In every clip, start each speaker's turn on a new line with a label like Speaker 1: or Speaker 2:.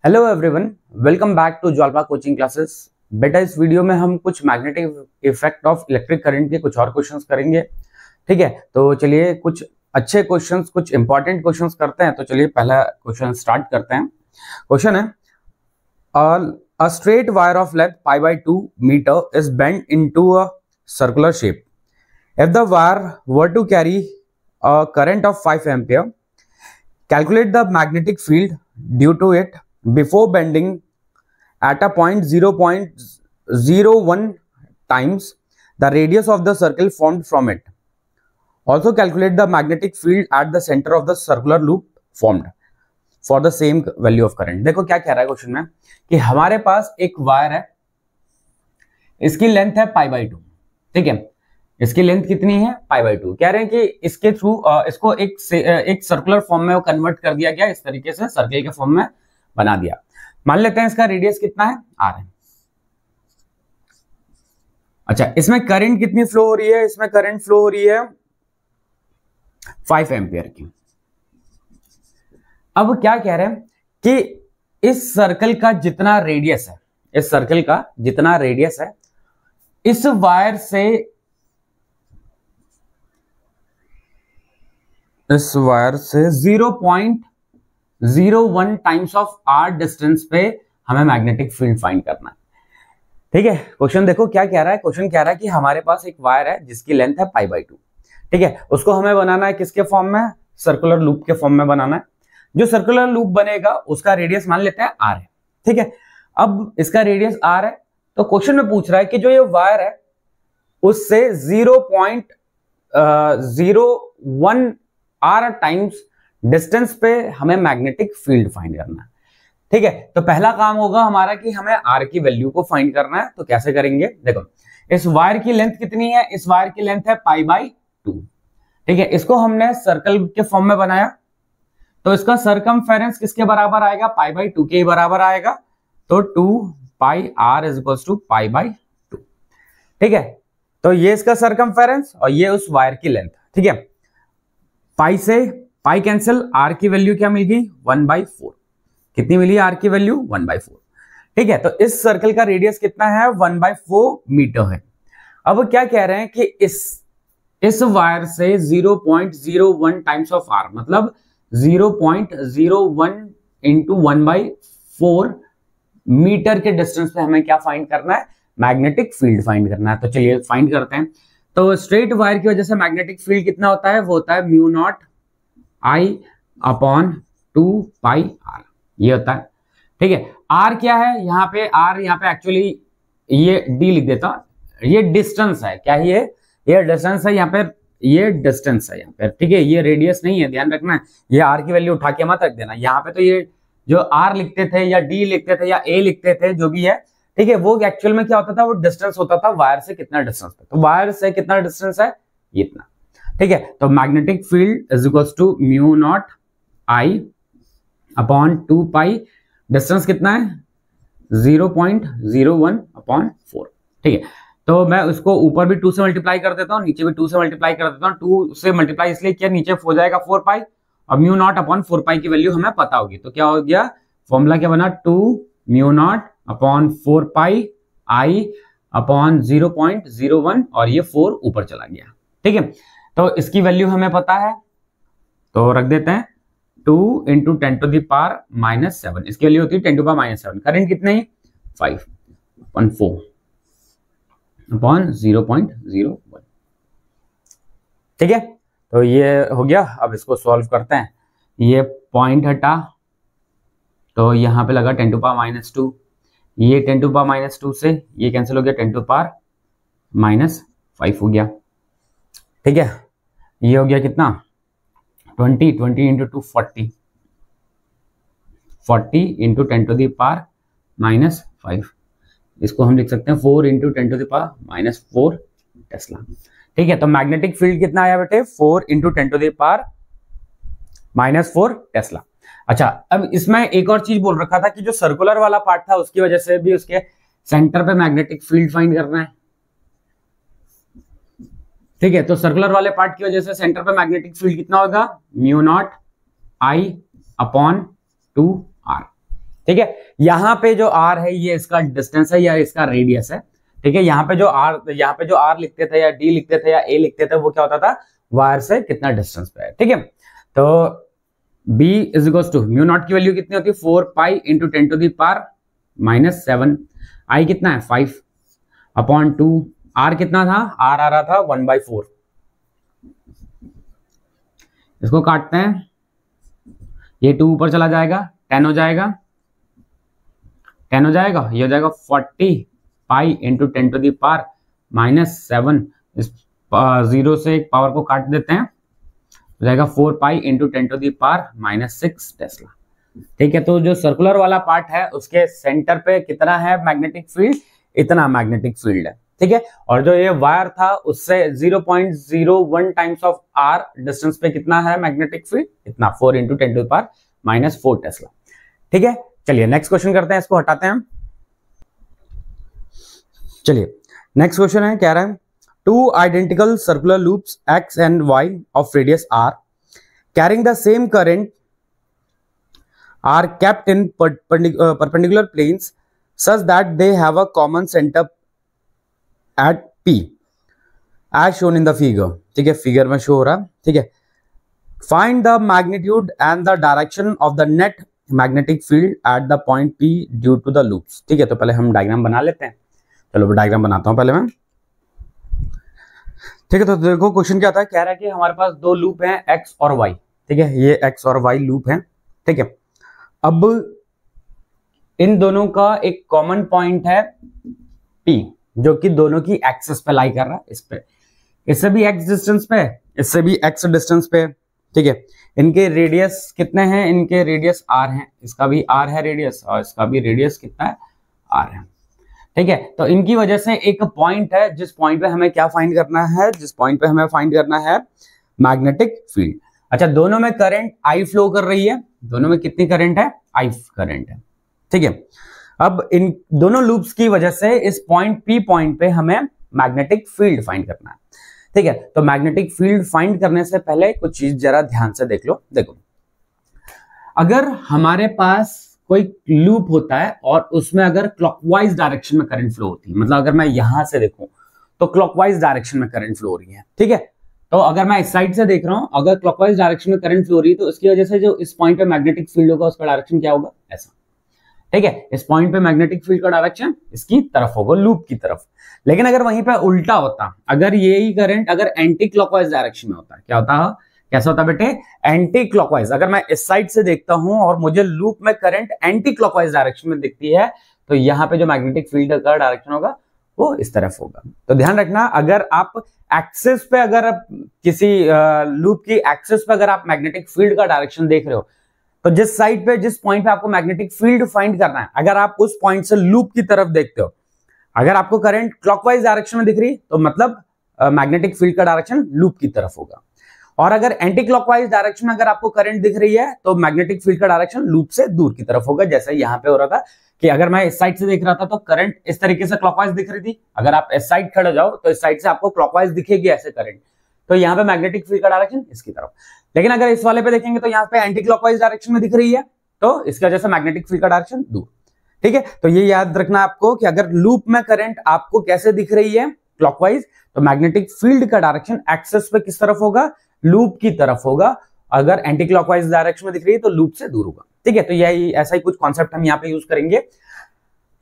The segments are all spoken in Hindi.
Speaker 1: Hello everyone, welcome back to Jwalpa coaching classes. बेटा, इस वीडियो में हम कुछ magnetic effect of electric current के कुछ और क्वेश्चंस करेंगे। ठीक है, तो चलिए कुछ अच्छे क्वेश्चंस, कुछ इंपॉर्टेंट क्वेश्चंस करते हैं। तो चलिए पहला क्वेश्चन स्टार्ट करते हैं। क्वेश्चन है, a straight wire of length pi by 2 meter is bent into a circular shape. If the wire were to carry a current of 5 ampere, calculate the magnetic field due to it before bending at a point 0.01 times the radius of the circle formed from it. Also calculate the magnetic field at the center of the circular loop formed for the same value of current. देखो क्या कह रहा है क्वेश्चन में कि हमारे पास एक वायर है, इसकी लेंथ है पाई बाई 2। ठीक है, इसकी लेंथ कितनी है? पाई बाई 2। कह रहे हैं कि इसके थ्रू इसको एक सर्कुलर फॉर्म में कन्वर्ट कर दिया गया, इस तरीके से सर्कल के फॉर्म में बना दिया। मान लेते हैं इसका रेडियस कितना है? आर है। अच्छा, इसमें करंट कितनी फ्लो हो रही है? इसमें करंट फ्लो हो रही है 5 एम्पियर की। अब क्या कह रहे हैं कि इस सर्कल का जितना रेडियस है, इस सर्कल का जितना रेडियस है, इस वायर से 0.01 टाइम्स ऑफ आर डिस्टेंस पे हमें मैग्नेटिक फील्ड फाइंड करना है। ठीक है, क्वेश्चन देखो क्या कह रहा है। क्वेश्चन कह रहा है कि हमारे पास एक वायर है जिसकी लेंथ है पाई बाई 2। ठीक है, उसको हमें बनाना है किसके फॉर्म में? सर्कुलर लूप के फॉर्म में बनाना है। जो सर्कुलर लूप बनेगा उसका रेडियस मान लेते हैं आर है। ठीक है, अब इसका रेडियस आर है, तो क्वेश्चन में पूछ रहा है कि जो ये वायर है उससे 0.01 आर टाइम्स डिस्टेंस पे हमें मैग्नेटिक फील्ड फाइंड करना है। ठीक है, तो पहला काम होगा हमारा कि हमें आर की वैल्यू को फाइंड करना है। तो कैसे करेंगे? देखो, इस वायर की लेंथ कितनी है? इस वायर की लेंथ है पाई बाई 2। ठीक है, इसको हमने सर्कल के फॉर्म में बनाया, तो इसका सरकमफेरेंस किसके बराबर आएगा? पाई बाई 2 के बराबर आएगा। तो 2 pi r is equal to pi by 2। ठीक है, तो ये इसका सरकमफेरेंस और ये उस वायर की लेंथ। ठीक है, पाई से पाई कैंसिल, आर की वैल्यू क्या मिल गई? 1/4। कितनी मिली आर की वैल्यू? 1/4। ठीक है, तो इस सर्कल का रेडियस कितना है? 1/4 मीटर है। अब क्या कह रहे हैं कि इस वायर से 0.01 टाइम्स ऑफ आर, मतलब 0.01 इंटू 1/4 मीटर के डिस्टेंस पे हमें क्या फाइंड करना है? मैग्नेटिक फील्ड फाइंड करना है। तो चलिए फाइंड करते हैं। तो स्ट्रेट वायर की वजह से मैग्नेटिक फील्ड कितना होता है? वो होता है mu naught I upon 2 pi R, ये होता है। ठीक है, आर क्या है यहाँ पे? आर यहाँ पे एक्चुअली ये डी लिख देता हूं, ये डिस्टेंस है। क्या ये डिस्टेंस है यहाँ पे, ये डिस्टेंस है यहाँ पे। ठीक है, ये रेडियस नहीं है, ध्यान रखना है। ये आर की वैल्यू उठा के मत रख देना यहाँ पे। तो ये जो आर लिखते थे या डी लिखते थे या ए लिखते थे, जो भी है, ठीक है, वो एक्चुअल में क्या होता था? वो डिस्टेंस होता था वायर से कितना डिस्टेंस पे। तो वायर से कितना डिस्टेंस है? इतना। ठीक है, तो magnetic field is equal to mu naught I upon 2 pi, distance कितना है? 0.01 अपॉन 4। ठीक है, तो मैं उसको ऊपर भी 2 से मल्टीप्लाई कर देता हूँ, नीचे भी 2 से मल्टीप्लाई कर देता हूँ। 2 से मल्टीप्लाई इसलिए किया, नीचे हो जाएगा 4 पाई, और म्यू नॉट अपॉन 4 पाई की वैल्यू हमें पता होगी। तो क्या हो गया? फॉर्मूला क्या बना? 2 म्यू नॉट अपॉन 4 पाई आई अपॉन 0.01, और ये 4 ऊपर चला गया। ठीक है, तो इसकी वैल्यू हमें पता है, तो रख देते हैं 2 इंटू 10⁻⁻⁷। इसकी वैल्यू होती है 10⁻⁻⁷। करंट कितने? 5/4 अपॉन 0.01। ठीक है, तो ये हो गया। अब इसको सॉल्व करते हैं। ये पॉइंट हटा, तो यहां पे लगा 10⁻⁻²। ये 10⁻⁻² से ये कैंसिल हो गया, 10⁻⁻5 हो गया। ठीक है, ये हो गया कितना? 20 इंटू 2 40 इंटू 10⁻⁻5। इसको हम लिख सकते हैं 4 इंटू 10⁻⁻4 टेस्ला। ठीक है, तो मैग्नेटिक फील्ड कितना आया बेटे? 4 इंटू 10⁻⁻4 टेस्ला। अच्छा, अब इसमें एक और चीज बोल रखा था कि जो सर्कुलर वाला पार्ट था उसकी वजह से भी उसके सेंटर पे मैग्नेटिक फील्ड फाइंड करना है। ठीक है, तो सर्कुलर वाले पार्ट की वजह से सेंटर पे मैग्नेटिक फील्ड कितना होगा? Mu naught I upon 2 R. ठीक है, यहाँ पे जो r है ये इसका डिस्टेंस है या इसका रेडियस है। ठीक है, यहाँ पे जो r लिखते थे या d लिखते थे या a लिखते थे वो क्या होता था, वायर से कितना डिस्टेंस पे है। ठीक है, तो b is equal to mu naught की वैल्यू कितनी होती है 4 pi into 10 to the power -7, i कितना है 5 अपॉन 2, r कितना था, r आ रहा था 1/4। इसको काटते हैं, ये 2 ऊपर चला जाएगा, 10 हो जाएगा, 10 हो जाएगा, ये हो जाएगा 40 pi into 10 to the power -7। इस 0 से एक पावर को काट देते हैं, हो जाएगा 4 pi into 10 to the power -6 tesla. ठीक है, तो जो सर्कुलर वाला पार्ट है उसके सेंटर पे कितना है मैग्नेटिक फील्ड, इतना मैग्नेटिक फील्ड है। ठीक है, और जो ये वायर था उससे 0.01 टाइम्स ऑफ r डिस्टेंस पे कितना है मैग्नेटिक फील्ड, इतना 4 into 10 to the power -4 tesla. ठीक है, चलिए नेक्स्ट क्वेश्चन करते हैं, इसको हटाते हैं। चलिए नेक्स्ट क्वेश्चन है, कह रहा है 2 identical circular loops x and y of radius r carrying the same current are kept in perpendicular planes such that they have a common center at P as shown in the figure। ठीक है, फिगर में शो हो रहा है। ठीक है, find the magnitude and the direction of the net magnetic field at the point P due to the loops। ठीक है, तो पहले हम डायग्राम बना लेते हैं। चलो डायग्राम बनाता हूं पहले मैं। ठीक है, तो देखो क्वेश्चन क्या था, कह रहा है कि हमारे पास दो लूप हैं x और y। ठीक है, ये x और y लूप हैं। ठीक है, अब इन दोनों का एक कॉमन पॉइंट है P जो कि दोनों की एक्सिस पे लाई कर रहा है, इस पे, इससे भी x डिस्टेंस पे, इससे भी x डिस्टेंस पे। ठीक है, इनके रेडियस कितने हैं, इनके रेडियस r हैं, इसका भी r है रेडियस और इसका भी रेडियस कितना है r है। ठीक है, तो इनकी वजह से एक पॉइंट है जिस पॉइंट पे हमें क्या फाइंड करना है, जिस पॉइंट पे हमें फाइंड करना है मैग्नेटिक फील्ड। अच्छा, दोनों में करंट I फ्लो कर रही है, दोनों में कितनी करंट है, I करंट है। ठीक है, अब इन दोनों लूप्स की वजह से इस पॉइंट P पॉइंट पे हमें मैग्नेटिक फील्ड फाइंड करना है। ठीक है, तो मैग्नेटिक फील्ड फाइंड करने से पहले कुछ चीज जरा ध्यान से देख लो। देखो, अगर हमारे पास कोई लूप होता है और उसमें अगर क्लॉकवाइज डायरेक्शन में करंट फ्लो होती है, मतलब अगर मैं यहां से देखूं तो क्लॉकवाइज डायरेक्शन में करंट फ्लो हो रही है। ठीक है, तो अगर मैं इस साइड से देख रहा हूं, अगर क्लॉकवाइज डायरेक्शन में करंट फ्लो हो रही है तो इसकी वजह से जो इस पॉइंट पे मैग्नेटिक फील्ड होगा उसका डायरेक्शन क्या होगा, ऐसा। ठीक है, इस पॉइंट पे मैग्नेटिक फील्ड का डायरेक्शन इसकी तरफ होगा, लूप की तरफ। लेकिन अगर वहीं पे उल्टा होता, अगर यही करंट अगर एंटी क्लॉकवाइज डायरेक्शन में होता, क्या होता है, कैसा होता बेटे, एंटी क्लॉकवाइज। अगर मैं इस साइड से देखता हूं और मुझे लूप में करंट एंटी क्लॉकवाइज डायरेक्शन में दिखती है तो यहां पे जो मैग्नेटिक फील्ड का डायरेक्शन होगा वो इस तरफ होगा। तो ध्यान रखना, अगर आप एक्सिस पे, अगर आप किसी लूप की एक्सिस पे अगर आप मैग्नेटिक फील्ड का डायरेक्शन देख रहे हो तो जिस साइड पे, जिस पॉइंट पे आपको मैग्नेटिक फील्ड फाइंड करना है, अगर आप उस पॉइंट से लूप की तरफ देखते हो, अगर आपको करंट क्लॉकवाइज डायरेक्शन में दिख रही तो मतलब मैग्नेटिक फील्ड का डायरेक्शन लूप की तरफ होगा। और अगर एंटी क्लॉकवाइज डायरेक्शन में अगर आपको करंट दिख रही है तो मैग्नेटिक फील्ड का डायरेक्शन लूप से दूर की तरफ होगा। जैसे यहां पे हो रहा था कि अगर मैं इस साइड से देख रहा था तो करंट इस तरीके से क्लॉकवाइज दिख रही थी, अगर आप इस साइड खड़े जाओ तो इस साइड से आपको क्लॉकवाइज दिखेगी ऐसे करंट, तो यहाँ पे मैग्नेटिक फील्ड का डायरेक्शन इसकी तरफ। लेकिन अगर इस वाले पे देखेंगे तो यहाँ पे एंटी क्लॉकवाइज डायरेक्शन में दिख रही है तो इसकी वजह से मैग्नेटिक फील्ड का डायरेक्शन दूर। ठीक है, तो ये याद रखना आपको कि अगर लूप में करंट आपको कैसे दिख रही है, क्लॉकवाइज, तो मैग्नेटिक फील्ड का डायरेक्शन एक्सिस पे किस तरफ होगा, लूप की तरफ होगा। अगर एंटी क्लॉकवाइज डायरेक्शन में दिख रही है तो लूप से दूर होगा। ठीक है, तो यही ऐसा ही कुछ कॉन्सेप्ट हम यहाँ पे यूज करेंगे।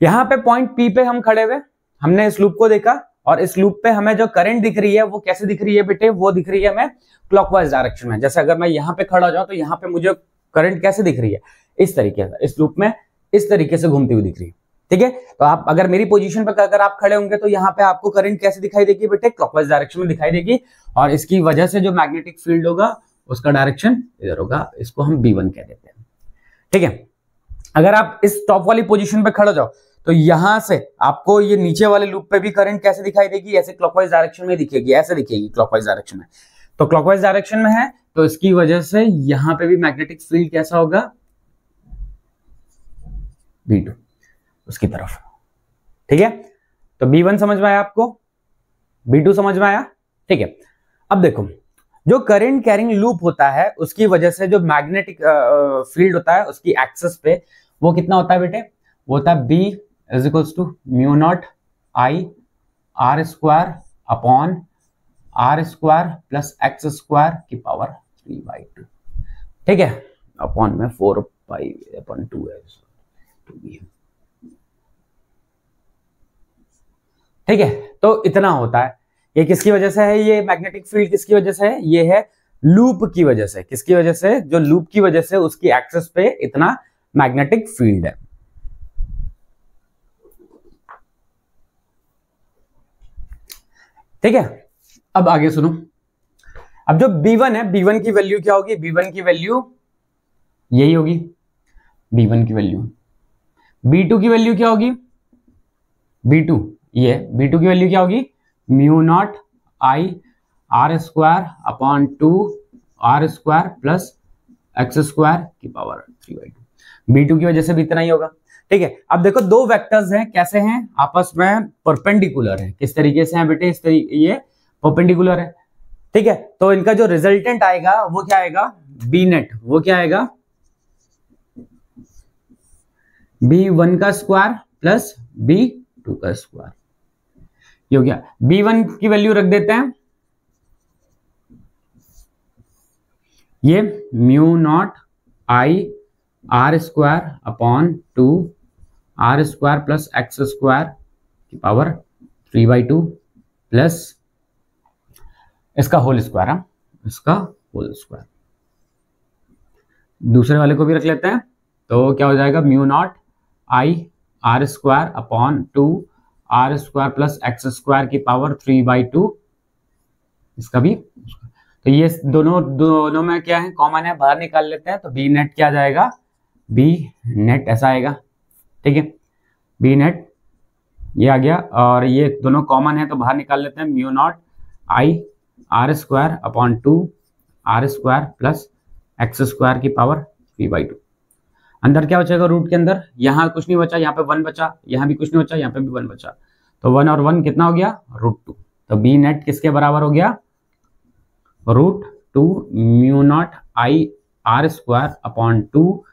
Speaker 1: यहाँ पे पॉइंट P पे हम खड़े हुए, हमने इस लूप को देखा और इस लूप पे हमें जो करंट दिख रही है वो कैसे दिख रही है बेटे, वो दिख रही है हमें क्लॉकवाइज डायरेक्शन में। जैसे अगर मैं यहाँ पे खड़ा हो जाऊं तो यहाँ पे मुझे करंट कैसे दिख रही है, इस तरीके से, इस लूप में इस तरीके से घूमती हुई दिख रही है। ठीक है, तो आप अगर मेरी पोजीशन पर अगर आप खड़े होंगे तो यहाँ पे आपको करंट कैसे दिखाई देगी बेटे, क्लॉकवाइज डायरेक्शन में दिखाई देगी। और इसकी वजह से जो मैग्नेटिक फील्ड होगा उसका डायरेक्शन इधर होगा, इसको हम B1 कह देते हैं। ठीक है, अगर आप इस टॉप वाली पोजीशन पे खड़े जाओ तो यहां से आपको ये नीचे वाले लूप पे भी करंट कैसे दिखाई देगी, ऐसे क्लॉकवाइज डायरेक्शन में दिखेगी, ऐसे दिखेगी क्लॉकवाइज डायरेक्शन में। तो क्लॉकवाइज डायरेक्शन में है तो इसकी वजह से यहां पे भी मैग्नेटिक फील्ड कैसा होगा, B2 उसकी तरफ। ठीक है, तो B1 समझ में आया आपको, B2 समझ में आया। ठीक है, अब देखो, जो करंट कैरिंग लूप होता है उसकी वजह से जो मैग्नेटिक फील्ड होता है उसकी एक्सिस पे वो कितना होता है बेटे, वो होता है B is equals to mu naught I R square upon R square plus x square की पावर 3/2, ठीक है, अपॉन में 4π/2 है, ठीक है। तो इतना होता है। ये किसकी वजह से है, ये मैग्नेटिक फील्ड किसकी वजह से है, ये है लूप की वजह से। किसकी वजह से, जो लूप की वजह से उसकी एक्सिस पे इतना मैग्नेटिक फील्ड है। ठीक है, अब आगे सुनो। अब जो B1 है, B1 की वैल्यू क्या होगी, B1 की वैल्यू यही होगी, B1 की वैल्यू। B2 की वैल्यू क्या होगी, B2 ये B2 की वैल्यू क्या होगी, mu naught I R square upon 2 R square plus x square की पावर 3/2। B2 की वजह से भी इतना ही होगा, ठीक है। अब देखो दो वेक्टर्स हैं, कैसे हैं, आपस में परपेंडिकुलर है। किस तरीके से हैं बेटे, इस तरीके, ये परपेंडिकुलर है, ठीक है। तो इनका जो रिजल्टेंट आएगा वो क्या आएगा, बी नेट, वो क्या आएगा, B1 का स्क्वायर प्लस B2 का स्क्वायर। ये हो गया। B1 की वैल्यू रख देते हैं, ये mu naught I R square upon 2 R square plus x square की पावर 3/2 प्लस इसका होल स्क्वायर है, इसका होल स्क्वायर। दूसरे वाले को भी रख लेते हैं, तो क्या हो जाएगा, mu naught I R square upon 2 R square plus x square की पावर 3/2, इसका भी। तो ये दोनों में क्या है, कॉमन है, बाहर निकाल लेते हैं। तो बी नेट क्या जाएगा, बी नेट ऐसा आएगा, ठीक है, बी नेट ये आ गया, और ये दोनों कॉमन है तो बाहर निकाल लेते हैं। Mu naught I R square upon 2 R square plus x square की पावर 3/2। अंदर क्या बचेगा, रूट के अंदर, यहाँ कुछ नहीं बचा, यहाँ पे 1 बचा, यहाँ भी कुछ नहीं बचा, यहाँ पे भी 1 बचा, तो 1 और 1 कितना हो गया, √2। तो बी नेट किसके बराबर हो गया, √2 mu naught I R square upon 2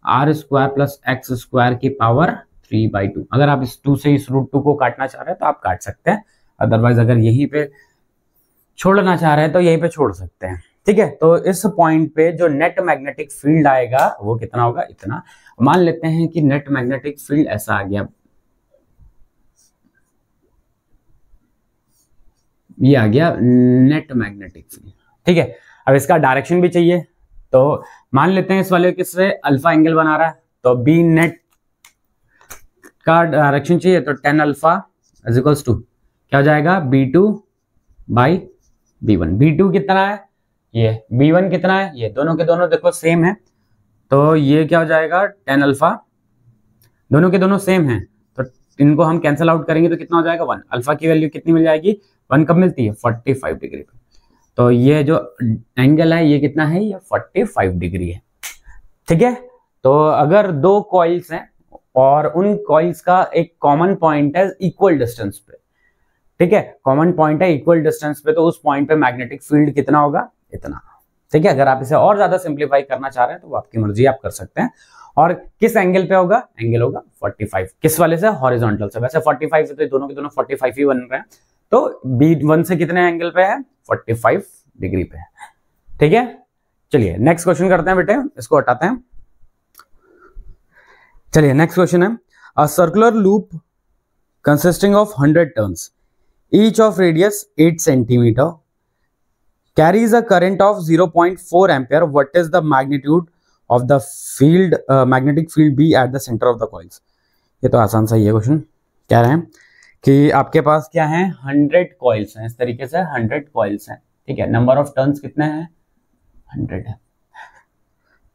Speaker 1: R square plus x square की पावर 3/2। अगर आप इस 2 से इस √2 को काटना चाह रहे हैं तो आप काट सकते हैं, अदरवाइज अगर यहीं पे छोड़ना चाह रहे हैं तो यहीं पे छोड़ सकते हैं, ठीक है। तो इस पॉइंट पे जो नेट मैग्नेटिक फील्ड आएगा वो कितना होगा, इतना। मान लेते हैं कि नेट मैग्नेटिक फील्ड ऐसा आ गया, ये आ गया नेट मैग्नेटिक फील्ड, ठीक है। अब इसका डायरेक्शन भी चाहिए, तो मान लेते हैं इस वाले किससे अल्फा एंगल बना रहा है, तो बी नेट का डायरेक्शन चाहिए, तो tan alpha is equals to क्या हो जाएगा, B2/B1। B2 कितना है, ये B1 कितना है, ये दोनों के दोनों देखो सेम है, तो ये क्या हो जाएगा, tan अल्फा, दोनों के दोनों सेम है, तो इनको हम कैंसिल आउट करेंगे तो कितना हो जाएगा, 1। अल्फा की वैल्यू कितनी मिल जाएगी, 1 कब मिलती है, 45 डिग्री पे। तो ये जो एंगल है ये कितना है, ये 45 डिग्री है, ठीक है। तो अगर दो कॉइल्स हैं और उन कॉइल्स का एक कॉमन पॉइंट है इक्वल डिस्टेंस पे, ठीक है, कॉमन पॉइंट है इक्वल डिस्टेंस पे, तो उस पॉइंट पे मैग्नेटिक फील्ड कितना होगा, इतना, ठीक है। अगर आप इसे और ज्यादा सिंप्लीफाई करना चाह रहे हैं तो वो आपकी मर्जी, आप कर सकते हैं। और किस एंगल पे होगा, एंगल होगा 45, किस वाले से, हॉरिजॉन्टल से। वैसे 45 है तो दोनों के दोनों 45 ही बन रहे हैं, तो B1 से कितने एंगल पे है, 45 डिग्री पे है, ठीक है। चलिए नेक्स्ट क्वेश्चन करते हैं बेटे, इसको हटाते हैं। चलिए नेक्स्ट क्वेश्चन है, a circular loop consisting of 100 turns each of radius 8 centimeter carries a current of 0.4 ampere. What is the magnitude of the field magnetic field B at the center of the coils? ये तो आसान सा ही है क्वेश्चन। कह रहे हैं कि आपके पास क्या है, 100 कॉइल्स हैं, इस तरीके से 100 कॉइल्स हैं, ठीक है। नंबर ऑफ टर्न्स कितने हैं, 100 है,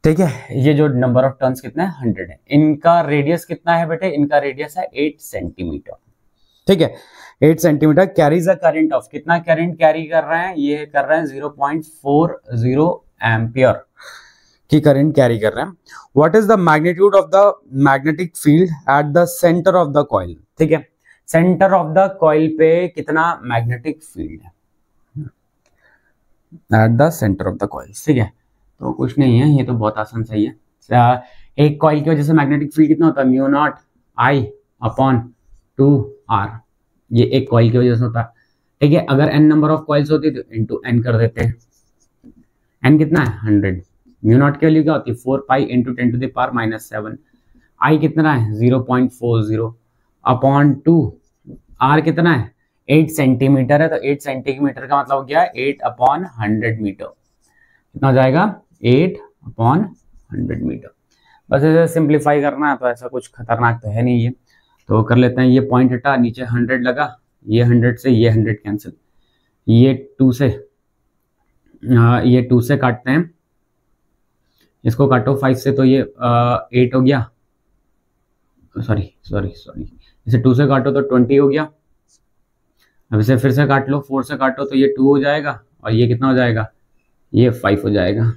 Speaker 1: ठीक है। ये जो नंबर ऑफ टर्न्स कितने हैं, 100 है। इनका रेडियस कितना है बेटे, इनका रेडियस है 8 सेंटीमीटर, ठीक है। 8 centimetre carries a current of, कितना करंट कैरी कर रहे हैं, ये कर रहे हैं 0.40 एम्पियर की करंट कैरी कर रहे हैं। What is the magnitude of the magnetic field at the centre of the coil, ठीक है। सेंटर ऑफ द कॉइल पे कितना मैग्नेटिक फील्ड है at the centre of the coil, ठीक है। तो कुछ नहीं है, ये तो बहुत आसान सही है। एक कॉइल की वजह से मैग्नेटिक फील्ड कितना होता है, mu naught I upon 2r, ये एक कॉइल की वजह से होता है। ठीक है, अगर n नंबर ऑफ कॉइल्स होती तो इंटू n कर देते हैं, n कितना है 100, म्यू नॉट की वैल्यू क्या होती है 4 pi into 10 to the power -7, I कितना है 0.40 अपॉन 2, r कितना है 8 सेंटीमीटर है, तो 8 सेंटीमीटर का मतलब हो गया 8 अपॉन 100 मीटर, कितना हो जाएगा 8 अपॉन 100 मीटर। बस ऐसे सिंप्लीफाई करना है, तो ऐसा कुछ खतरनाक तो है नहीं ये, तो कर लेते हैं। ये पॉइंट हटा, नीचे 100 लगा, ये 100 से ये 100 कैंसिल, ये 2 से काटते हैं, इसको काटो 5 से तो ये 8 हो गया, सॉरी इसे 2 से काटो तो 20 हो गया। अब इसे फिर से काट लो, 4 से काटो तो ये 2 हो जाएगा, और ये कितना हो जाएगा, ये 5 हो जाएगा।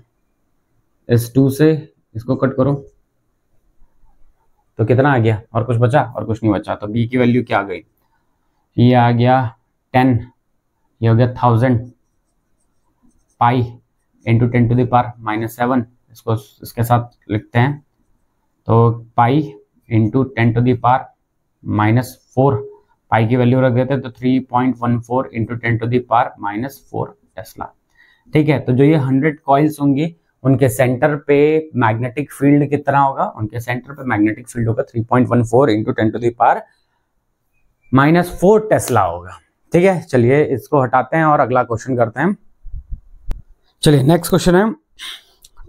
Speaker 1: इस 2 से इसको कट करो तो कितना आ गया, और कुछ बचा, और कुछ नहीं बचा, तो b की वैल्यू क्या आ गई, ये आ गया 10, ये हो गया 1000 pi into 10 to the power -7, इसको इसके साथ लिखते हैं, तो pi into 10 to the power -4, pi की वैल्यू रख देते हैं तो 3.14 into 10 to the power -4 tesla. ठीक है, तो जो ये 100 कॉइल्स होंगी उनके सेंटर पे मैग्नेटिक फील्ड कितना होगा, उनके सेंटर पे मैग्नेटिक फील्ड होगा 3.14 into 10 to the power -4 tesla होगा। ठीक है, चलिए इसको हटाते हैं और अगला क्वेश्चन करते हैं। चलिए नेक्स्ट क्वेश्चन है,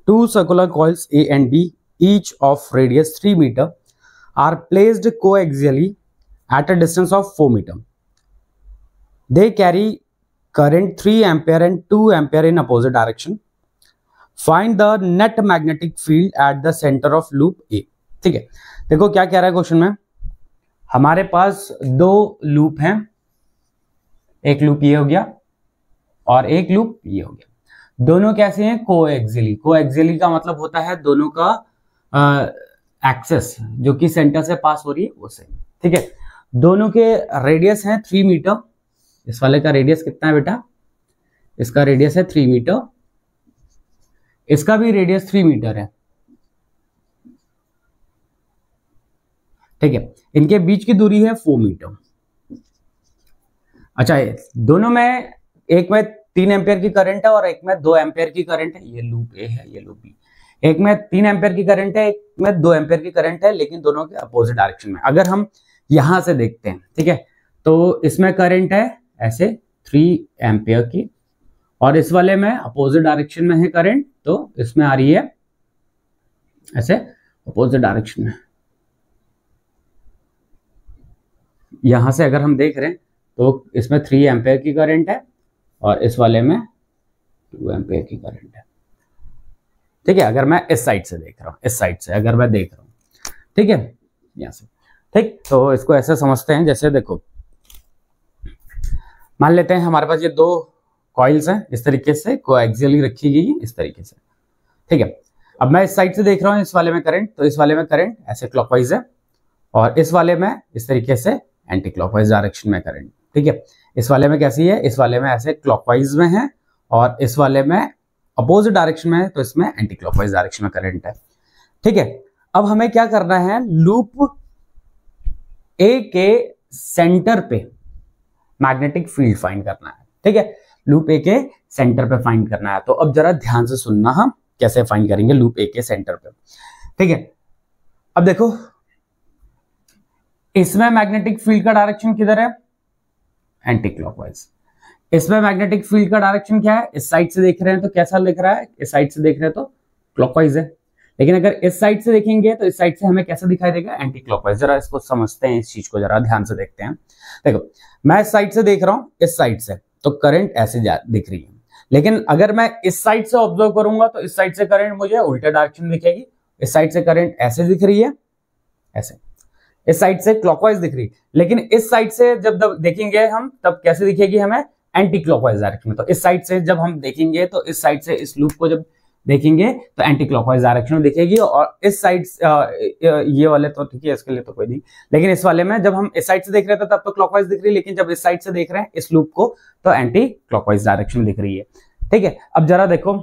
Speaker 1: 2 circular coils A and B each of radius 3 meter are placed coaxially at a distance of 4 meter. They carry current 3 ampere and 2 ampere in opposite direction. Find the net magnetic field at the center of loop A. ठीक है, देखो क्या कह रहा है क्वेश्चन में, हमारे पास 2 लूप हैं, एक लूप ये हो गया और एक लूप ये हो गया, दोनों कैसे हैं, कोएक्सियली। कोएक्सियली का मतलब होता है दोनों का एक्सेस जो कि सेंटर से पास हो रही है वो सेम। ठीक है, दोनों के रेडियस है 3 मीटर, इस वाले का रेडियस कितना है बेटा, इसका रेडियस है 3 मीटर, इसका भी रेडियस 3 मीटर है। ठीक है, इनके बीच की दूरी है 4 मीटर। अच्छा, दोनों में, एक में 3 एम्पियर की करंट है और एक में 2 एम्पियर की करंट है, ये लूप ए है, ये लूप बी। एक में 3 एम्पियर की करंट है, एक में 2 एम्पियर की करंट है, लेकिन दोनों के अपोजिट डायरेक्शन में। अगर हम यहां से देखते हैं, ठीक है, तो इसमें करंट है ऐसे 3 एम्पियर की, और इस वाले में अपोजिट डायरेक्शन में है करंट, तो इसमें आ रही है ऐसे अपोजिट डायरेक्शन में। यहां से अगर हम देख रहे हैं तो इसमें 3 एम्पियर की करंट है और इस वाले में 2 एम्पियर की करंट है। ठीक है, अगर मैं इस साइड से देख रहा हूं, इस साइड से अगर मैं देख रहा हूं, ठीक है, यहां से। ठीक, तो इसको ऐसे समझते हैं, जैसे देखो मान लेते हैं हमारे पास ये 2 कॉइल्स हैं, इस तरीके से कोएक्सियली रखी गई है, इस तरीके से। ठीक है, अब मैं इस साइड से देख रहा हूं, इस वाले में करंट, तो इस वाले में करंट ऐसे क्लॉकवाइज है, और इस वाले में इस तरीके से एंटी क्लॉकवाइज डायरेक्शन में करंट। ठीक है, इस वाले में कैसी है, इस वाले में ऐसे क्लॉकवाइज में है और इस वाले में अपोजिट डायरेक्शन में है, तो इसमें एंटी क्लॉकवाइज डायरेक्शन में करंट है। ठीक है, अब हमें क्या करना है, लूप ए के सेंटर पे मैग्नेटिक फील्ड फाइंड करना है। ठीक है, लूप ए के सेंटर पे फाइंड करना है। तो अब जरा ध्यान से सुनना, हम कैसे फाइंड करेंगे लूप ए के सेंटर पे। ठीक है, अब देखो इसमें मैग्नेटिक फील्ड का डायरेक्शन किधर है, एंटी क्लॉकवाइज। इसमें मैग्नेटिक फील्ड का डायरेक्शन क्या है, इस साइड से देख रहे हैं तो कैसा लिख रहा है, इस साइड से देख रहे हैं तो क्लॉकवाइज है, लेकिन अगर इस साइड से देखेंगे तो इस साइड से हमें कैसा दिखाई देगा, एंटी क्लॉकवाइज। जरा इसको समझते हैं, इस चीज को जरा ध्यान से देखते हैं। देखो मैं इस साइड से देख रहा हूं, इस साइड से तो करंट ऐसे दिख रही है, लेकिन अगर मैं इस साइड से ऑब्जर्व करूंगा तो इस साइड से करंट मुझे उल्टे डायरेक्शन दिखेगी। इस साइड से करंट ऐसे दिख रही है, ऐसे, इस साइड से क्लॉकवाइज दिख रही है, लेकिन इस साइड से जब देखेंगे हम तब कैसे दिखेगी हमें, एंटी क्लॉकवाइज डायरेक्शन में। तो इस साइड से जब हम देखेंगे तो इस साइड से इस लूप को जब देखेंगे तो एंटी क्लॉकवाइज डायरेक्शन में दिखेगी, और इस साइड ये वाले तो ठीक है, इसके लिए तो कोई नहीं, लेकिन इस वाले में जब हम इस साइड से देख रहे थे तब तो क्लॉकवाइज दिख रही है, लेकिन जब इस साइड से देख रहे हैं इस लूप को तो एंटी क्लॉकवाइज डायरेक्शन में दिख रही है। ठीक है, अब जरा देखो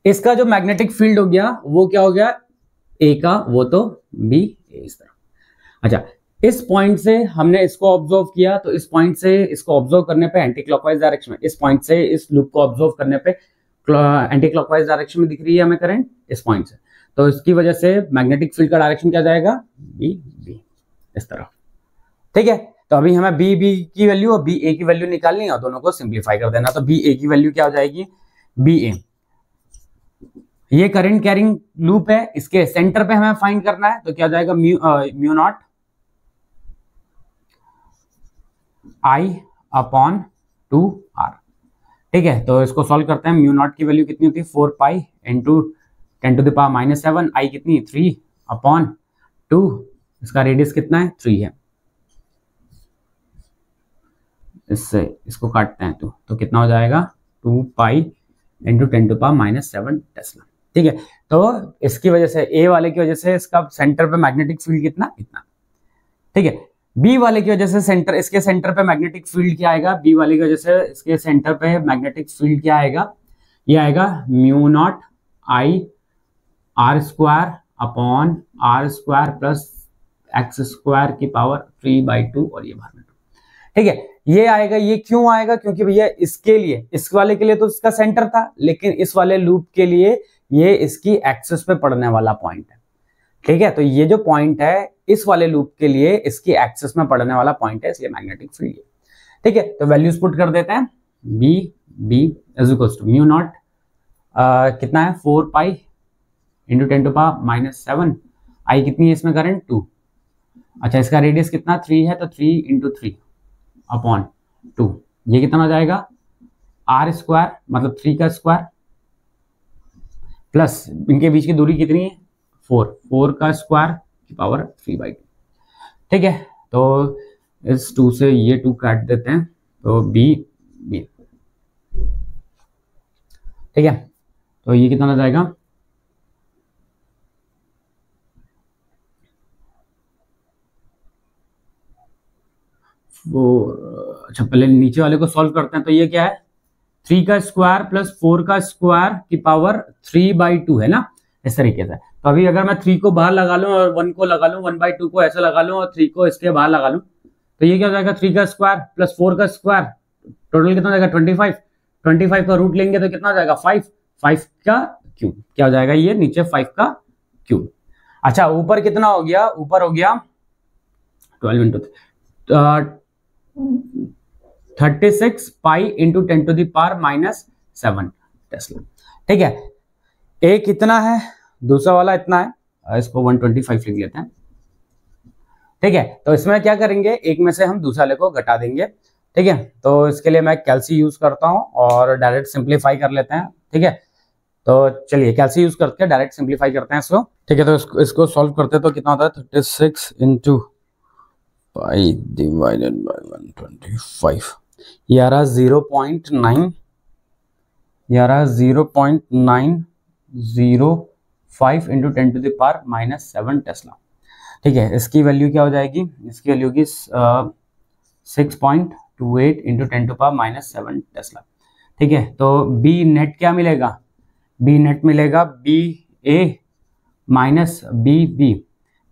Speaker 1: इसका जो मैग्नेटिक फील्ड हो गया वो क्या हो गया, ए का, वो तो बी ए इस तरह। अच्छा, इस पॉइंट से हमने इसको ऑब्जर्व किया, तो इस पॉइंट से इसको ऑब्जर्व करने पे एंटी क्लॉकवाइज डायरेक्शन में, इस पॉइंट से इस लूप को ऑब्जर्व करने पे एंटी क्लॉकवाइज डायरेक्शन में दिख रही है हमें करंट इस पॉइंट से, तो इसकी वजह से मैग्नेटिक फील्ड का डायरेक्शन क्या जाएगा, बी बी इस तरह। ठीक है, तो अभी हमें बी बी की वैल्यू और बी ए की वैल्यू निकालनी है और दोनों को सिंप्लीफाई कर देना। तो बी ए की वैल्यू क्या हो जाएगी, बी ए, ये करंट कैरिंग लूप है, इसके सेंटर पे हमें फाइंड करना है, तो क्या जाएगा, mu naught I upon 2r। ठीक है, तो इसको सॉल्व करते हैं। म्यू नॉट की वैल्यू कितनी होती है, 4 पाई इंटू 10⁻⁻7, आई कितनी 3 अपॉन 2, इसका रेडियस कितना है 3 है, इससे इसको काटते हैं तो कितना हो जाएगा 2 पाई इंटू 10⁻⁻7 टेस्ला। ठीक है, तो इसकी वजह से ए वाले की वजह से इसका सेंटर पे मैग्नेटिक फील्ड कितना, इतना। ठीक है, बी वाले की वजह से सेंटर, इसके सेंटर पे मैग्नेटिक फील्ड क्या आएगा, बी वाले की वजह से इसके सेंटर पे मैग्नेटिक फील्ड क्या आएगा, ये आएगा mu naught I R square upon R square plus x square की पावर 3/2 और ये बाहर में 2। ठीक है, ये आएगा, ये क्यों आएगा, क्योंकि भैया इसके लिए, इस वाले के लिए तो इसका सेंटर था, लेकिन इस वाले लूप के लिए ये इसकी एक्सिस पे पड़ने वाला पॉइंट है। ठीक है, तो ये जो पॉइंट है इस वाले लूप के लिए इसकी एक्सिस में पड़ने वाला पॉइंट है, इसलिए मैग्नेटिक फील्ड है। ठीक है, तो वैल्यूज पुट कर देते हैं, B B is equals to mu naught कितना है 4 पाई इंटू 10⁻⁻7, आई कितनी है इसमें करंट 2। अच्छा, इसका रेडियस कितना 3 है, तो 3 इंटू 3 अपॉन 2, ये कितना हो जाएगा आर स्क्वायर, मतलब 3 का स्क्वायर प्लस इनके बीच की दूरी कितनी है 4 का स्क्वायर की पावर 3/2। ठीक है, तो इस 2 से ये 2 काट देते हैं, तो बी बी। ठीक है, तो ये कितना हो जाएगा, अच्छा पहले नीचे वाले को सॉल्व करते हैं, तो ये क्या है 3 का स्क्वायर प्लस 4 का स्क्वायर की पावर 3/2 है ना, इस तरीके से। तो अभी अगर मैं 3 को बाहर लगा लूं और 1 को लगा लूं, 1/2 को ऐसे लगा लूं और 3 को इसके बाहर लगा लूं, तो ये क्या हो जाएगा 3 का स्क्वायर प्लस 4 का स्क्वायर, टोटल कितना हो जाएगा 25 का रूट लेंगे तो कितना हो जाएगा 5 का क्यूब, क्या हो जाएगा ये नीचे 5 का क्यूब। अच्छा, ऊपर कितना हो गया, ऊपर हो गया 12 इंटू 36 पाई इंटू 10⁻⁻7 टेस्ला। ठीक है, एक इतना है, दूसरा वाला इतना है, इसको 125 लिख लेते हैं। ठीक है, तो इसमें क्या करेंगे, एक में से हम दूसरे वाले को घटा देंगे। ठीक है, तो इसके लिए मैं कैल्सी यूज करता हूं और डायरेक्ट सिंप्लीफाई कर लेते हैं। ठीक है, तो चलिए कैल्सी यूज करके डायरेक्ट सिंप्लीफाई करते हैं इसको। ठीक है, तो इसको सॉल्व करते हैं तो कितना होता है 36 इंटू पाई डिवाइडेड बाय 125, ये आ रहा 0.9, ये आ रहा 0.905 इंटू 10⁻⁻7 टेस्ला। ठीक है, इसकी वैल्यू क्या हो जाएगी, इसकी वैल्यू होगी 6.28 इंटू 10⁻⁻7 टेस्ला। ठीक है, तो बी नेट क्या मिलेगा, बी नेट मिलेगा बी ए माइनस बी बी,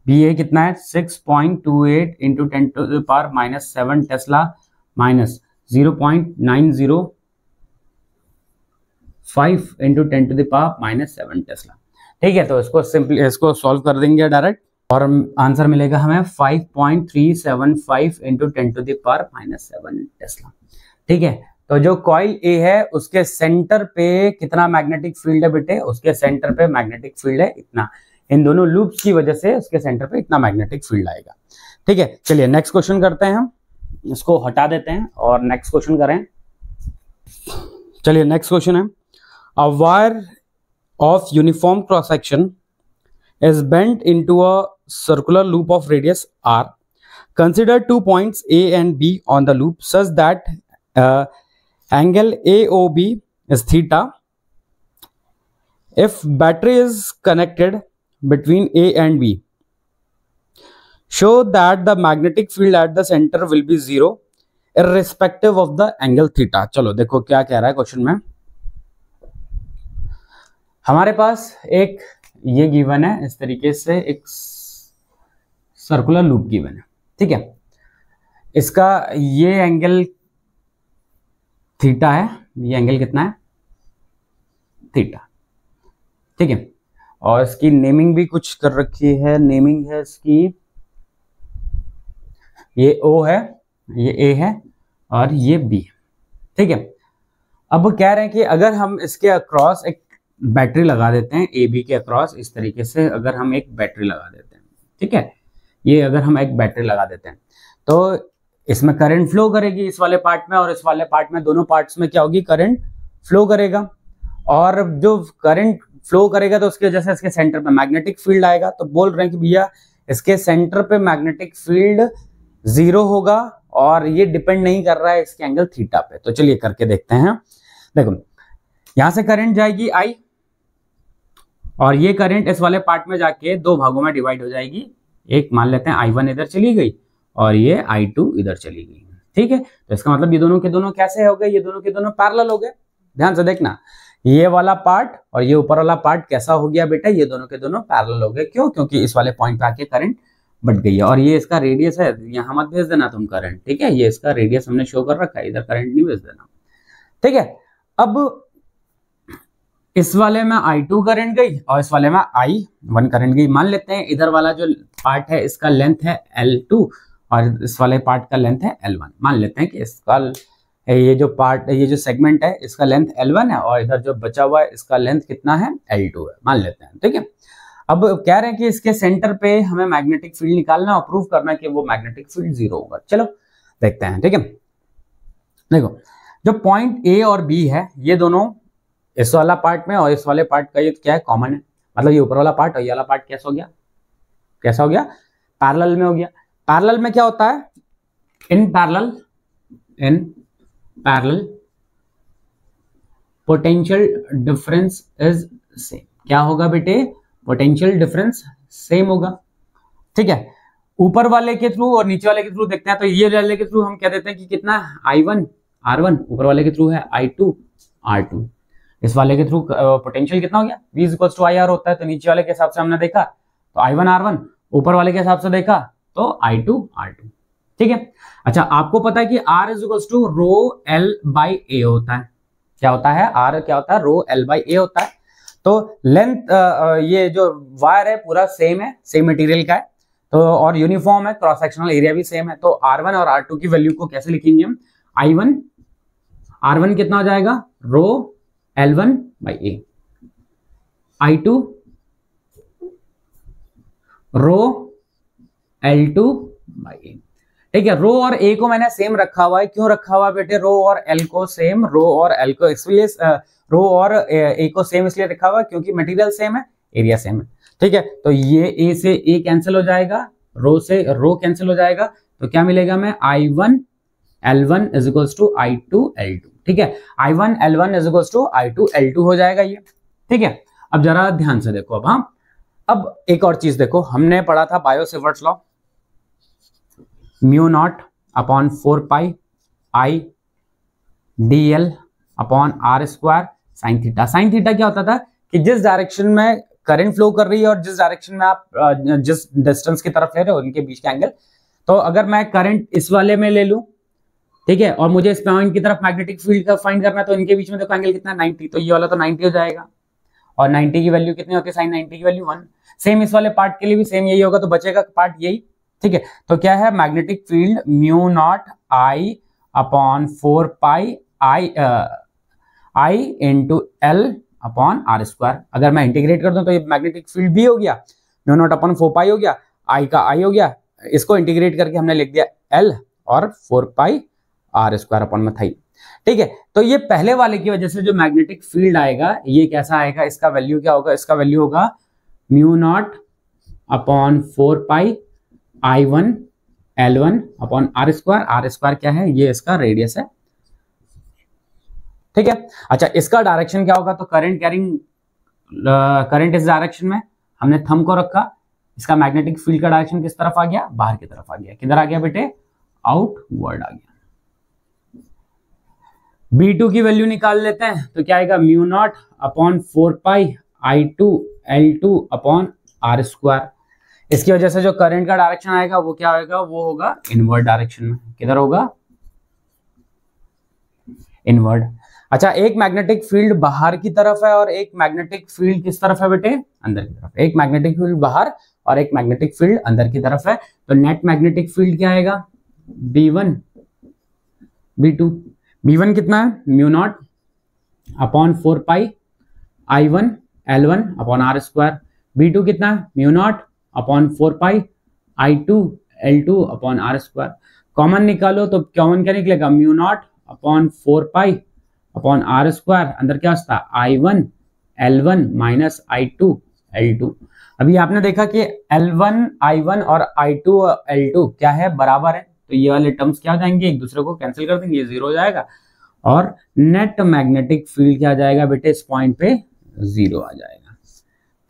Speaker 1: बी ए कितना है 6.28 into 10⁻⁻7 Tesla minus 0.905 into 10⁻⁻7 Tesla. ठीक है, तो इसको सॉल्व कर देंगे डायरेक्ट और आंसर मिलेगा हमें 5.375 इंटू 10⁻⁻7 टेस्ला। ठीक है, तो जो कॉइल ए है उसके सेंटर पे कितना मैग्नेटिक फील्ड है बेटे, उसके सेंटर पे मैग्नेटिक फील्ड है इतना, इन दोनों लूप्स की वजह से उसके सेंटर पे इतना मैग्नेटिक फील्ड आएगा। ठीक है, चलिए नेक्स्ट क्वेश्चन करते हैं, हम इसको हटा देते हैं और नेक्स्ट क्वेश्चन करें। चलिए नेक्स्ट क्वेश्चन है, a wire of uniform cross section is bent into a circular loop of radius r. Consider 2 points A and B on the loop such that angle AOB is theta. If battery is connected between A and B, show that the magnetic field at the center will be 0 irrespective of the angle theta. चलो देखो क्या कह रहा है क्वेश्चन में, हमारे पास एक ये गिवन है, इस तरीके से एक सर्कुलर लूप गिवन है, ठीक है। इसका ये एंगल थीटा है, ये एंगल कितना है, थीटा, ठीक है। और इसकी नेमिंग भी कुछ कर रखी है, नेमिंग है इसकी, ये O है, ये A है और ये B है, ठीक है। अब कह रहे हैं कि अगर हम इसके अक्रॉस एक बैटरी लगा देते हैं, AB के अक्रॉस इस तरीके से अगर हम एक बैटरी लगा देते हैं, ठीक है, ये अगर हम एक बैटरी लगा देते हैं तो इसमें करंट फ्लो करेगी इस वाले पार्ट में और इस वाले पार्ट में, दोनों पार्ट्स में क्या होगी, करंट फ्लो करेगा। और जो करंट फ्लो करेगा तो उसकी वजह से इसके सेंटर पे मैग्नेटिक फील्ड आएगा। तो बोल रहे हैं कि भैया इसके सेंटर पे मैग्नेटिक फील्ड 0 होगा और ये डिपेंड नहीं कर रहा है इसके एंगल थीटा पे। तो चलिए करके देखते हैं। देखो यहां से करंट जाएगी I और ये करंट इस वाले पार्ट में जाके दो भागों में डिवाइड हो जाएगी। एक मान लेते हैं I1 इधर चली गई और ये I2 इधर चली गई, ठीक है। तो इसका मतलब ये दोनों के दोनों कैसे हो गए, ये दोनों के दोनों पैरेलल हो गए। ध्यान से देखना, ये वाला पार्ट और ये ऊपर वाला पार्ट कैसा हो गया बेटा, ये दोनों के दोनों पैरेलल हो गए। क्यों? क्योंकि इस वाले पॉइंट पे आके करंट बढ़ गई है और ये इसका रेडियस है, यहां मत भेज देना तुम करंट, ठीक है। ये इसका रेडियस हमने शो कर रखा है, इधर करंट नहीं भेज देना, ठीक है। अब इस वाले में I2 करंट गई और इस वाले में I1 करंट गई। मान लेते हैं इधर वाला जो पार्ट है इसका लेंथ है L2 और इस वाले पार्ट का लेंथ है L1। मान लेते हैं कि इसका ये जो पार्ट, ये जो सेगमेंट है इसका लेंथ L1 है और इधर जो बचा हुआ है इसका लेंथ कितना है, L2 है, मान लेते हैं, ठीक है। अब कह रहे हैं कि इसके सेंटर पे हमें मैग्नेटिक फील्ड निकालना और प्रूव करना है कि वो मैग्नेटिक फील्ड 0 होगा। चलो देखते हैं, ठीक है। देखो जो पॉइंट A और B है ये दोनों इस वाला पार्ट में और इस वाले पार्ट का ये क्या है, कॉमन है। मतलब ये ऊपर वाला पार्ट और ये वाला पार्ट कैसा हो गया, कैसा हो गया, पैरेलल में हो गया। पैरेलल में क्या होता है, in parallel potential difference is same. क्या होगा बेटे, पोटेंशियल डिफरेंस सेम होगा, ठीक है। ऊपर वाले के थ्रू और नीचे वाले के थ्रू देखते हैं तो ये वाले के थ्रू हम क्या देते हैं कि कितना I1 R1, ऊपर वाले के थ्रू है I2 R2। इस वाले के थ्रू पोटेंशियल कितना हो गया, V = IR होता है। तो नीचे वाले के हिसाब से हमने देखा तो I1 R1, ऊपर वाले के हिसाब से देखा तो I2 R2, ठीक है। अच्छा आपको पता है कि R = ρL/A होता है। क्या होता है, R क्या होता है, ρL/A होता है। तो लेंथ ये जो वायर है पूरा सेम है, सेम मटेरियल का है, तो और यूनिफॉर्म है, क्रॉस सेक्शनल एरिया भी सेम है। तो R1 और R2 की वैल्यू को कैसे लिखेंगे हम, R1 कितना हो जाएगा, ρL1/A, I2 ρL2/A, ठीक है। रो और ए को मैंने सेम रखा हुआ है। क्यों रखा हुआ है बेटे, रो और एल को सेम, रो और एल को इसलिए रो और ए को सेम इसलिए रखा हुआ है क्योंकि मटेरियल सेम है, एरिया सेम है, ठीक है। तो ये ए से ए कैंसिल हो जाएगा, रो से रो कैंसिल हो जाएगा, तो क्या मिलेगा हमें, I1 L1 = I2 L2, ठीक है। I1 L1 = I2 L2 हो जाएगा ये, ठीक है। अब जरा ध्यान से देखो। अब एक और चीज देखो, हमने पढ़ा था Biot Savart's law, μ0/4π I dl/r² sin theta. Sine theta क्या होता था कि जिस डायरेक्शन में करंट फ्लो कर रही है और जिस डायरेक्शन में आप जिस डिस्टेंस की तरफ ले रहे हो उनके बीच का एंगल। तो अगर मैं करंट इस वाले में ले लूं, ठीक है, और मुझे इस पॉइंट की तरफ मैग्नेटिक फील्ड का फाइंड करना है, तो इनके बीच में देखो एंगल कितना, 90। तो ये वाला तो 90 हो जाएगा और 90 की वैल्यू कितनी होती है, साइन 90 की वैल्यू 1। सेम इस वाले पार्ट के लिए भी सेम यही होगा, तो बचेगा पार्ट यही, ठीक है। तो क्या है, magnetic field μ0 I/4π I × L/r²। अगर मैं इंटीग्रेट कर दूं तो ये मैग्नेटिक फील्ड भी हो गया, μ0/4π हो गया, I का I हो गया, इसको इंटीग्रेट करके हमने लिख दिया L और 4π r²/, ठीक है। तो ये पहले वाले की वजह से जो मैग्नेटिक फील्ड आएगा ये कैसा आएगा, इसका वैल्यू क्या होगा, इसका वैल्यू होगा μ0/4π I1 L1/r²। r² क्या है, ये इसका रेडियस है, ठीक है। अच्छा इसका डायरेक्शन क्या होगा, तो करंट इस डायरेक्शन में, हमने थंब को रखा, इसका मैग्नेटिक फील्ड का डायरेक्शन किस तरफ आ गया, बाहर की तरफ आ गया। किधर आ गया बेटे, आउटवर्ड आ गया। B2 की वैल्यू निकाल लेते हैं, तो क्या आएगा, μ0/4π I2 L2 upon R square. इसकी वजह से जो करंट का डायरेक्शन आएगा वो क्या होगा, वो होगा इनवर्ड डायरेक्शन में। किधर होगा, इनवर्ड। अच्छा, एक मैग्नेटिक फील्ड बाहर की तरफ है और एक मैग्नेटिक फील्ड किस तरफ है बेटे, अंदर की तरफ। एक मैग्नेटिक फील्ड बाहर और एक मैग्नेटिक फील्ड अंदर की तरफ है, तो नेट मैग्नेटिक फील्ड क्या आएगा, B1 B2। B1 कितना है, mu naught upon 4 pi I1 L1 upon R square. B2 कितना है, mu naught upon 4 pi I2 L2 upon R square. Common निकालो तो कॉमन क्या निकलेगा, mu naught upon 4 pi upon R square. अंदर क्या होता है, I1 L1 minus I2 L2। अभी आपने देखा कि L1 I1 और I2 L2 क्या है, बराबर है, तो ये वाले टर्म्स क्या हो जाएंगे, एक दूसरे को कैंसिल कर देंगे, ये जीरो हो जाएगा और नेट मैग्नेटिक फील्ड क्या आ जाएगा बेटे, इस पॉइंट पे जीरो आ जाएगा।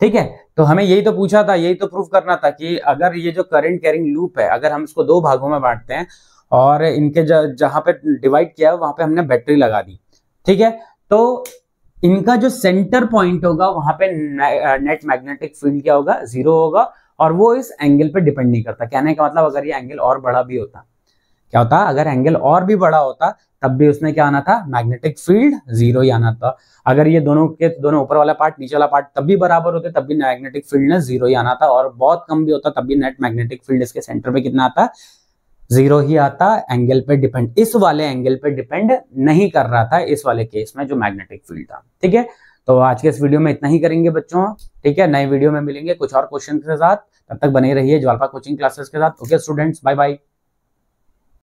Speaker 1: ठीक है, तो हमें यही तो पूछा था, यही तो प्रूफ करना था कि अगर ये जो करंट कैरिंग लूप है, अगर हम इसको दो भागों में बांटते हैं और इनके जहां पे डिवाइड किया है वहां पे हमने बैटरी लगा दी, ठीक है, तो इनका जो सेंटर पॉइंट होगा वहां पे नेट मैग्नेटिक फील्ड क्या होगा, जीरो होगा और वो इस एंगल पे डिपेंड नहीं करता। कहने का मतलब अगर ये एंगल और बड़ा भी होता, क्या होता, अगर एंगल और भी बड़ा होता तब भी उसमें क्या आना था, मैग्नेटिक फील्ड जीरो ही आना था। अगर ये दोनों के दोनों ऊपर वाला पार्ट नीचे वाला पार्ट तब भी बराबर होते तब भी मैग्नेटिक फील्ड ने जीरो ही आना था, और बहुत कम भी होता तब भी नेट मैग्नेटिक फील्ड इसके सेंटर पे कितना आता, जीरो ही आता। एंगल पे डिपेंड, इस वाले एंगल पे डिपेंड नहीं कर रहा था इस वाले केस में जो मैग्नेटिक फील्ड था। ठीक है, तो आज के इस वीडियो में इतना ही करेंगे बच्चों। ठीक है, नए वीडियो में मिलेंगे कुछ और क्वेश्चन के साथ, तब तक बने रहिए ज्वालपा कोचिंग क्लासेस के साथ। Okay students, bye bye.